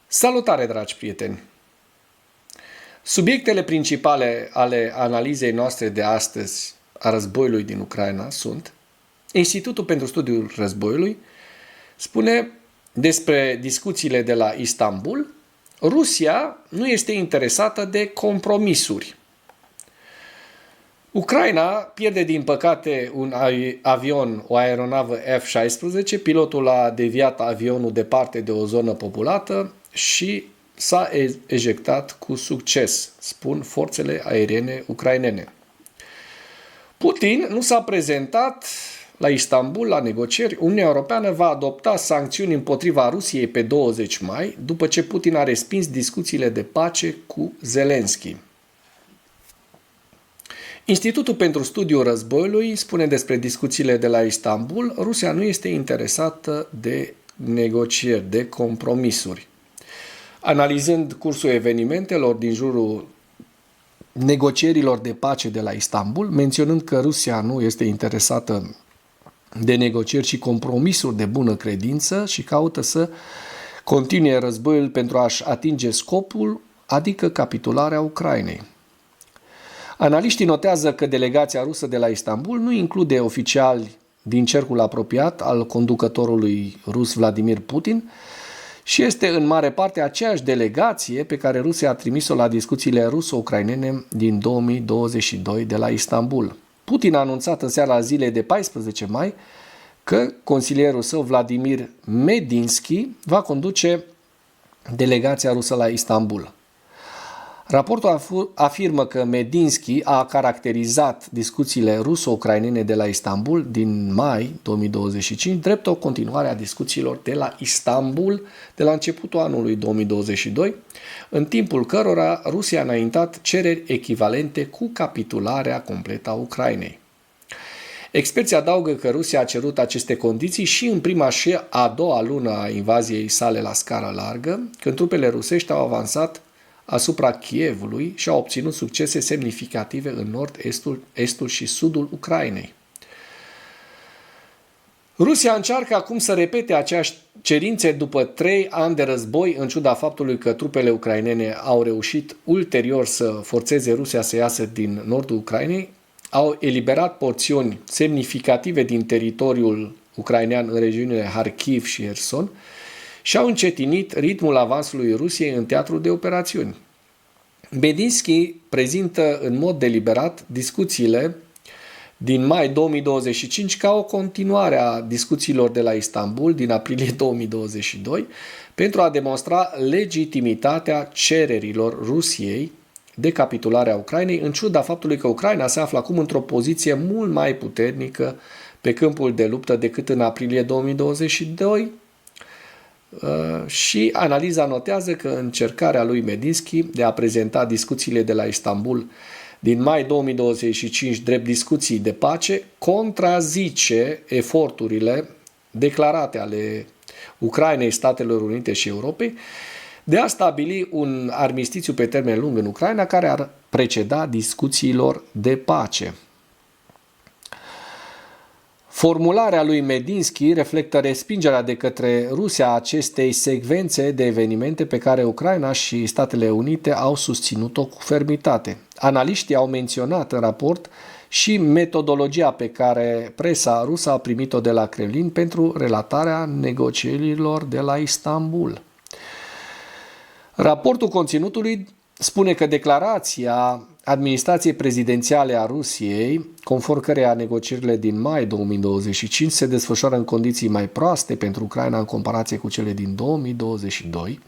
Salutare, dragi prieteni! Subiectele principale ale analizei noastre de astăzi a războiului din Ucraina sunt: Institutul pentru Studiul Războiului spune despre discuțiile de la Istanbul: Rusia nu este interesată de compromisuri. Ucraina pierde din păcate un avion, o aeronavă F-16, pilotul a deviat avionul departe de o zonă populată și s-a ejectat cu succes, spun forțele aeriene ucrainene. Putin nu s-a prezentat la Istanbul la negocieri. Uniunea Europeană va adopta sancțiuni împotriva Rusiei pe 20 mai, după ce Putin a respins discuțiile de pace cu Zelensky. Institutul pentru Studiul Războiului spune despre discuțiile de la Istanbul: Rusia nu este interesată de negocieri, de compromisuri. Analizând cursul evenimentelor din jurul negocierilor de pace de la Istanbul, menționând că Rusia nu este interesată de negocieri și compromisuri de bună credință și caută să continue războiul pentru a-și atinge scopul, adică capitularea Ucrainei. Analiștii notează că delegația rusă de la Istanbul nu include oficiali din cercul apropiat al conducătorului rus Vladimir Putin și este în mare parte aceeași delegație pe care Rusia a trimis-o la discuțiile ruso-ucrainene din 2022 de la Istanbul. Putin a anunțat în seara zilei de 14 mai că consilierul său Vladimir Medinsky va conduce delegația rusă la Istanbul. Raportul afirmă că Medinsky a caracterizat discuțiile ruso-ucrainene de la Istanbul din mai 2025 drept o continuare a discuțiilor de la Istanbul de la începutul anului 2022, în timpul cărora Rusia a înaintat cereri echivalente cu capitularea completă a Ucrainei. Experții adaugă că Rusia a cerut aceste condiții și în prima și a doua lună a invaziei sale la scară largă, când trupele rusești au avansat asupra Kievului și au obținut succese semnificative în nord, estul și sudul Ucrainei. Rusia încearcă acum să repete aceeași cerințe după 3 ani de război, în ciuda faptului că trupele ucrainene au reușit ulterior să forțeze Rusia să iasă din nordul Ucrainei, au eliberat porțiuni semnificative din teritoriul ucrainean în regiunile Harkiv și Herson și au încetinit ritmul avansului Rusiei în teatrul de operațiuni. Medinsky prezintă în mod deliberat discuțiile din mai 2025 ca o continuare a discuțiilor de la Istanbul din aprilie 2022 pentru a demonstra legitimitatea cererilor Rusiei de capitularea Ucrainei, în ciuda faptului că Ucraina se află acum într-o poziție mult mai puternică pe câmpul de luptă decât în aprilie 2022, și analiza notează că încercarea lui Medinsky de a prezenta discuțiile de la Istanbul din mai 2025 drept discuții de pace contrazice eforturile declarate ale Ucrainei, Statelor Unite și Europei de a stabili un armistițiu pe termen lung în Ucraina care ar preceda discuțiilor de pace. Formularea lui Medinsky reflectă respingerea de către Rusia a acestei secvențe de evenimente pe care Ucraina și Statele Unite au susținut-o cu fermitate. Analiștii au menționat în raport și metodologia pe care presa rusă a primit-o de la Kremlin pentru relatarea negocierilor de la Istanbul. Raportul conținutului spune că declarația administrației prezidențiale a Rusiei, conform căreia negocierile din mai 2025 se desfășoară în condiții mai proaste pentru Ucraina în comparație cu cele din 2022,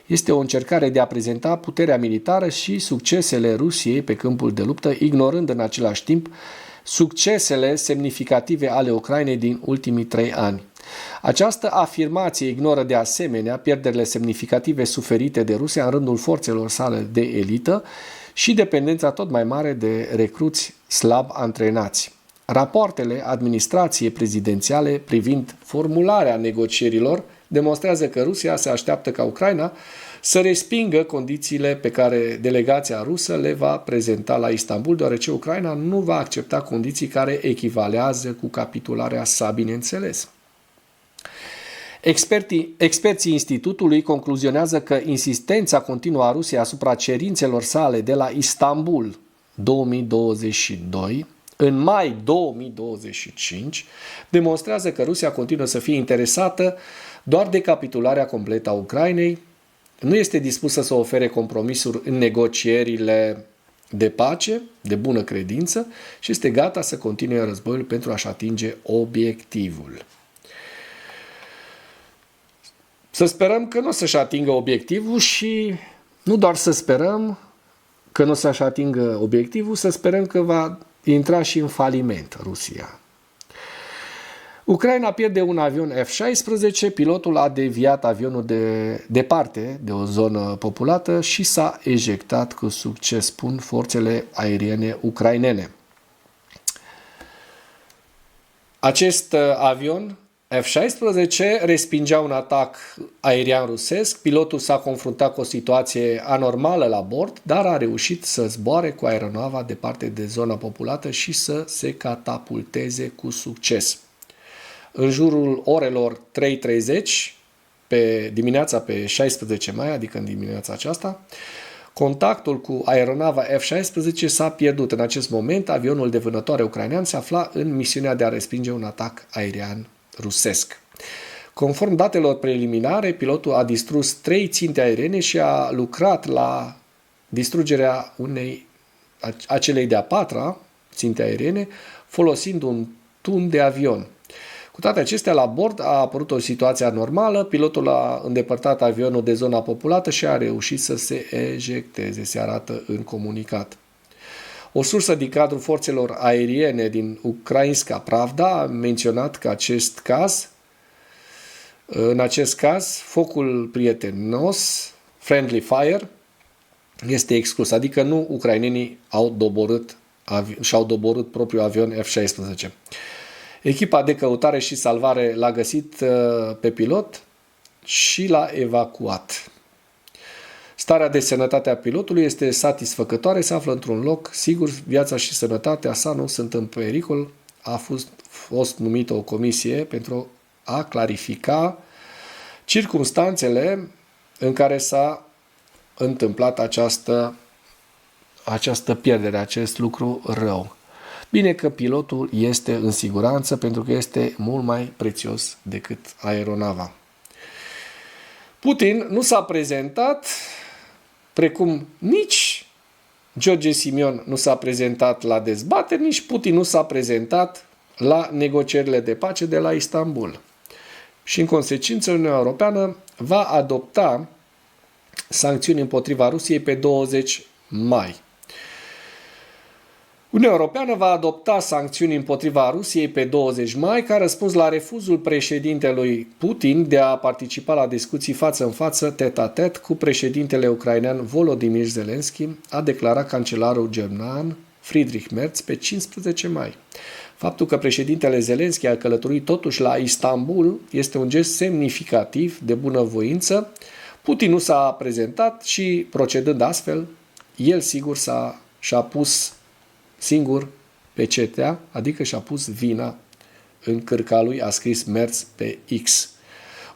este o încercare de a prezenta puterea militară și succesele Rusiei pe câmpul de luptă, ignorând în același timp succesele semnificative ale Ucrainei din ultimii 3 ani. Această afirmație ignoră de asemenea pierderile semnificative suferite de Rusia în rândul forțelor sale de elită și dependența tot mai mare de recruți slab antrenați. Rapoartele administrației prezidențiale privind formularea negocierilor demonstrează că Rusia se așteaptă ca Ucraina să respingă condițiile pe care delegația rusă le va prezenta la Istanbul, deoarece Ucraina nu va accepta condiții care echivalează cu capitularea sa, bineînțeles. Experții institutului concluzionează că insistența continuă a Rusiei asupra cerințelor sale de la Istanbul 2022 în mai 2025 demonstrează că Rusia continuă să fie interesată doar de capitularea completă a Ucrainei, nu este dispusă să ofere compromisuri în negocierile de pace, de bună credință și este gata să continue războiul pentru a-și atinge obiectivul. Să sperăm că nu o să-și atingă obiectivul și nu doar să sperăm că nu o să-și atingă obiectivul, să sperăm că va intra și în faliment Rusia. Ucraina pierde un avion F-16, pilotul a deviat avionul departe de o zonă populată și s-a ejectat cu succes, spun forțele aeriene ucrainene. Acest avion F-16 respingea un atac aerian rusesc, pilotul s-a confruntat cu o situație anormală la bord, dar a reușit să zboare cu aeronava departe de zona populată și să se catapulteze cu succes. În jurul orelor 3:30 dimineața pe 16 mai, adică în dimineața aceasta, contactul cu aeronava F-16 s-a pierdut. În acest moment, avionul de vânătoare ucrainean se afla în misiunea de a respinge un atac aerian rusesc. Conform datelor preliminare, pilotul a distrus 3 ținte aeriene și a lucrat la distrugerea acelei de-a 4-a ținte aeriene folosind un tun de avion. Cu toate acestea, la bord a apărut o situație anormală, pilotul a îndepărtat avionul de zona populată și a reușit să se ejecteze, se arată în comunicat. O sursă din cadrul forțelor aeriene din Ukrainska Pravda a menționat că în acest caz, focul prietenos, friendly fire, este exclus, adică nu ucrainenii și-au doborât propriul avion F-16. Echipa de căutare și salvare l-a găsit pe pilot și l-a evacuat. Starea de sănătate a pilotului este satisfăcătoare, se află într-un loc sigur, viața și sănătatea sa nu sunt în pericol. A fost numită o comisie pentru a clarifica circumstanțele în care s-a întâmplat această pierdere, acest lucru rău. Bine că pilotul este în siguranță pentru că este mult mai prețios decât aeronava. Putin nu s-a prezentat, precum nici George Simion nu s-a prezentat la dezbateri, nici Putin nu s-a prezentat la negocierile de pace de la Istanbul. Și în consecință, Uniunea Europeană va adopta sancțiuni împotriva Rusiei pe 20 mai. Uniunea Europeană va adopta sancțiuni împotriva Rusiei pe 20 mai ca răspuns la refuzul președintelui Putin de a participa la discuții față în față, tet-a-tet, cu președintele ucrainean Volodymyr Zelensky, a declarat cancelarul german Friedrich Merz pe 15 mai. Faptul că președintele Zelensky a călătorit totuși la Istanbul este un gest semnificativ de bunăvoință. Putin nu s-a prezentat și, procedând astfel, el sigur și-a pus singur pe cetea, adică și-a pus vina în cârca lui, a scris Merz pe X.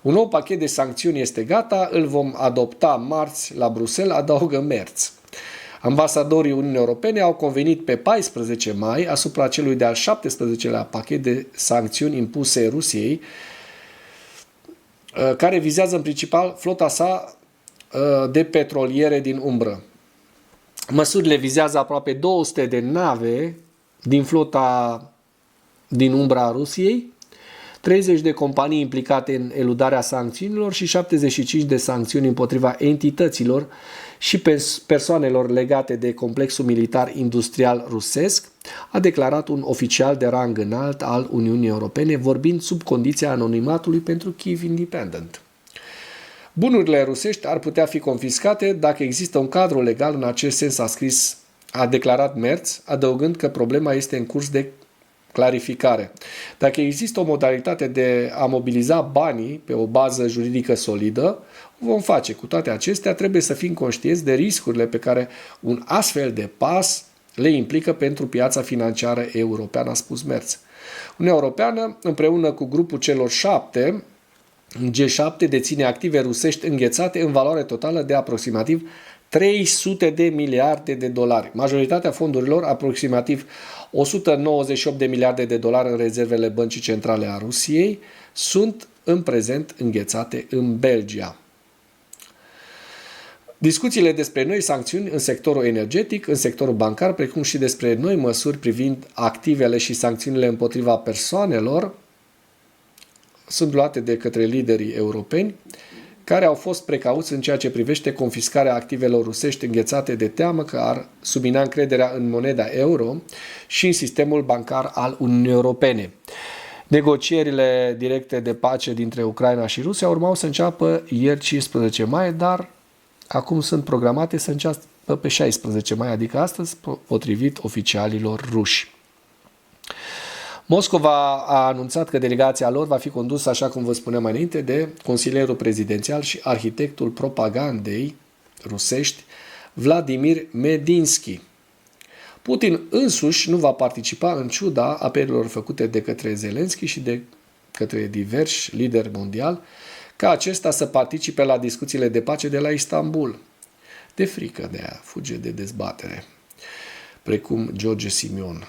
Un nou pachet de sancțiuni este gata, îl vom adopta marți la Bruxelles, adaugă Merz. Ambasadorii Uniunii Europene au convenit pe 14 mai asupra celui de-al 17-lea pachet de sancțiuni impuse Rusiei, care vizează în principal flota sa de petroliere din umbră. Măsurile vizează aproape 200 de nave din flota din umbra Rusiei, 30 de companii implicate în eludarea sancțiunilor și 75 de sancțiuni împotriva entităților și persoanelor legate de complexul militar industrial rusesc, a declarat un oficial de rang înalt al Uniunii Europene, vorbind sub condiția anonimatului pentru Kyiv Independent. Bunurile rusești ar putea fi confiscate dacă există un cadru legal în acest sens, a declarat Merz, adăugând că problema este în curs de clarificare. Dacă există o modalitate de a mobiliza banii pe o bază juridică solidă, o vom face. Cu toate acestea, trebuie să fim conștienți de riscurile pe care un astfel de pas le implică pentru piața financiară europeană, a spus Merz. Uniunea Europeană, împreună cu grupul celor 7, G7 deține active rusești înghețate în valoare totală de aproximativ 300 de miliarde de dolari. Majoritatea fondurilor, aproximativ 198 de miliarde de dolari în rezervele Băncii Centrale a Rusiei, sunt în prezent înghețate în Belgia. Discuțiile despre noi sancțiuni în sectorul energetic, în sectorul bancar, precum și despre noi măsuri privind activele și sancțiunile împotriva persoanelor, sunt luate de către liderii europeni, care au fost precauți în ceea ce privește confiscarea activelor rusești înghețate de teamă că ar submina încrederea în moneda euro și în sistemul bancar al Uniunii Europene. Negocierile directe de pace dintre Ucraina și Rusia urmau să înceapă ieri 15 mai, dar acum sunt programate să înceapă pe 16 mai, adică astăzi, potrivit oficialilor ruși. Moscova a anunțat că delegația lor va fi condusă, așa cum vă spuneam mai înainte, de consilierul prezidențial și arhitectul propagandei rusești, Vladimir Medinsky. Putin însuși nu va participa în ciuda apelurilor făcute de către Zelensky și de către diversi lideri mondiali ca acesta să participe la discuțiile de pace de la Istanbul. De frică de a fuge de dezbatere, precum George Simion.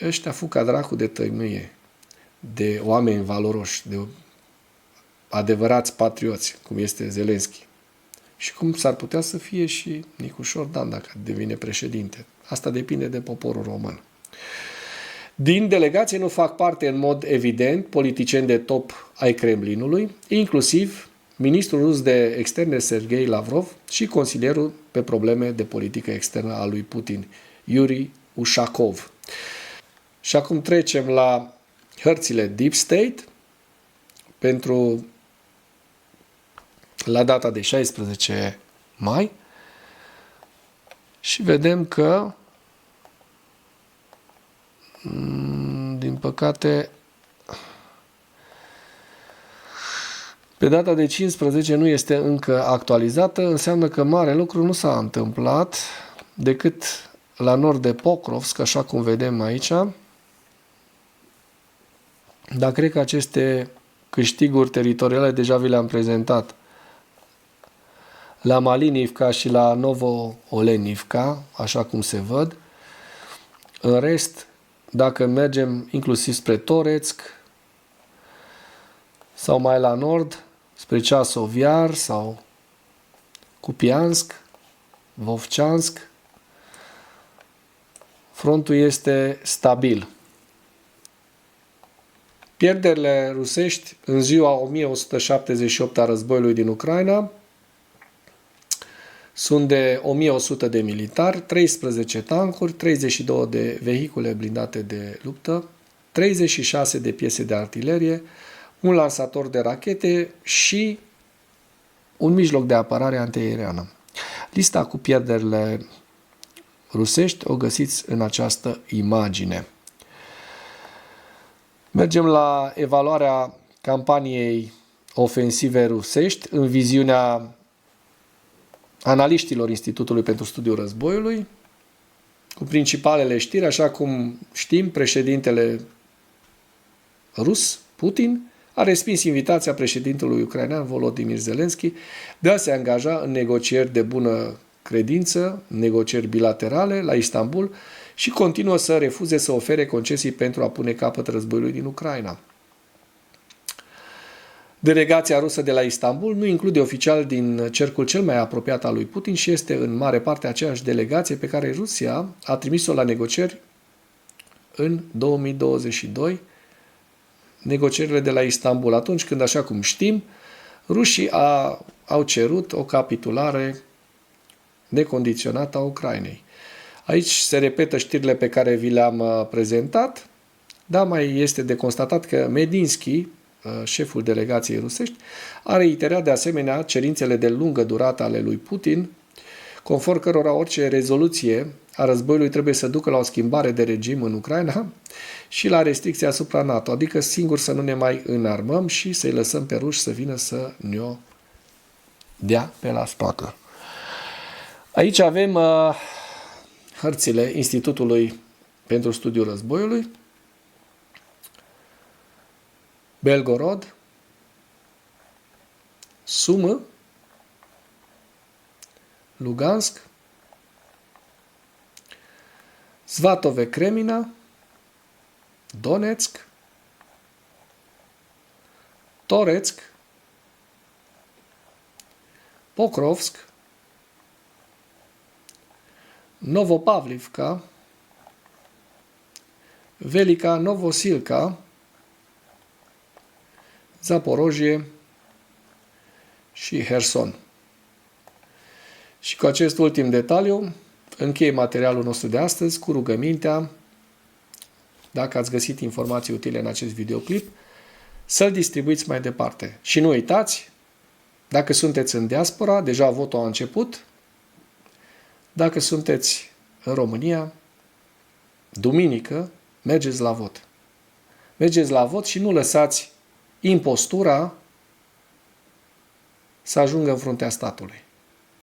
Ăștia fug ca dracu de tăimâie, de oameni valoroși, de adevărați patrioți, cum este Zelensky. Și cum s-ar putea să fie și Nicușor Dan dacă devine președinte. Asta depinde de poporul român. Din delegație nu fac parte în mod evident politicieni de top ai Kremlinului, inclusiv ministrul rus de externe Sergei Lavrov și consilierul pe probleme de politică externă al lui Putin, Yuri Ushakov. Și acum trecem la hărțile Deep State la data de 16 mai și vedem că din păcate pe data de 15 nu este încă actualizată, înseamnă că mare lucru nu s-a întâmplat decât la nord de Pokrovsk, așa cum vedem aici. Dar cred că aceste câștiguri teritoriale deja vi le-am prezentat. La Malinivka și la Novo-Olenivka, așa cum se văd. În rest, dacă mergem inclusiv spre Toretsk sau mai la nord, spre Ceasov Iar sau Kupiansk, Vovchansk, frontul este stabil. Pierderile rusești în ziua 1178 a războiului din Ucraina sunt de 1100 de militari, 13 tancuri, 32 de vehicule blindate de luptă, 36 de piese de artilerie, un lansator de rachete și un mijloc de apărare antiaeriană. Lista cu pierderile rusești o găsiți în această imagine. Mergem la evaluarea campaniei ofensive rusești în viziunea analiștilor Institutului pentru Studiul Războiului, cu principalele știri, așa cum știm, președintele rus, Putin, a respins invitația președintelui ucrainean Volodymyr Zelensky de a se angaja în negocieri de bună credință, negocieri bilaterale la Istanbul și continuă să refuze să ofere concesii pentru a pune capăt războiului din Ucraina. Delegația rusă de la Istanbul nu include oficiali din cercul cel mai apropiat al lui Putin și este în mare parte aceeași delegație pe care Rusia a trimis-o la negocieri în 2022, negocierile de la Istanbul, atunci când, așa cum știm, rușii au cerut o capitulare necondiționată a Ucrainei. Aici se repetă știrile pe care vi le-am prezentat, dar mai este de constatat că Medinsky, șeful delegației rusești, a reiterat de asemenea cerințele de lungă durată ale lui Putin, conform cărora orice rezoluție a războiului trebuie să ducă la o schimbare de regim în Ucraina și la restricții asupra NATO, adică singur să nu ne mai înarmăm și să-i lăsăm pe ruși să vină să ne-o dea pe la spate. Aici avem hărțile Institutului pentru Studiul Războiului, Belgorod, Sumă, Lugansk, Svatove Kremina, Donetsk, Toretsk, Pokrovsk, Novopavlivka, Velika Novosilka, Zaporojie și Herson. Și cu acest ultim detaliu închei materialul nostru de astăzi cu rugămintea, dacă ați găsit informații utile în acest videoclip, să-l distribuiți mai departe. Și nu uitați, dacă sunteți în diaspora, deja votul a început. Dacă sunteți în România, duminică, mergeți la vot. Mergeți la vot și nu lăsați impostura să ajungă în fruntea statului.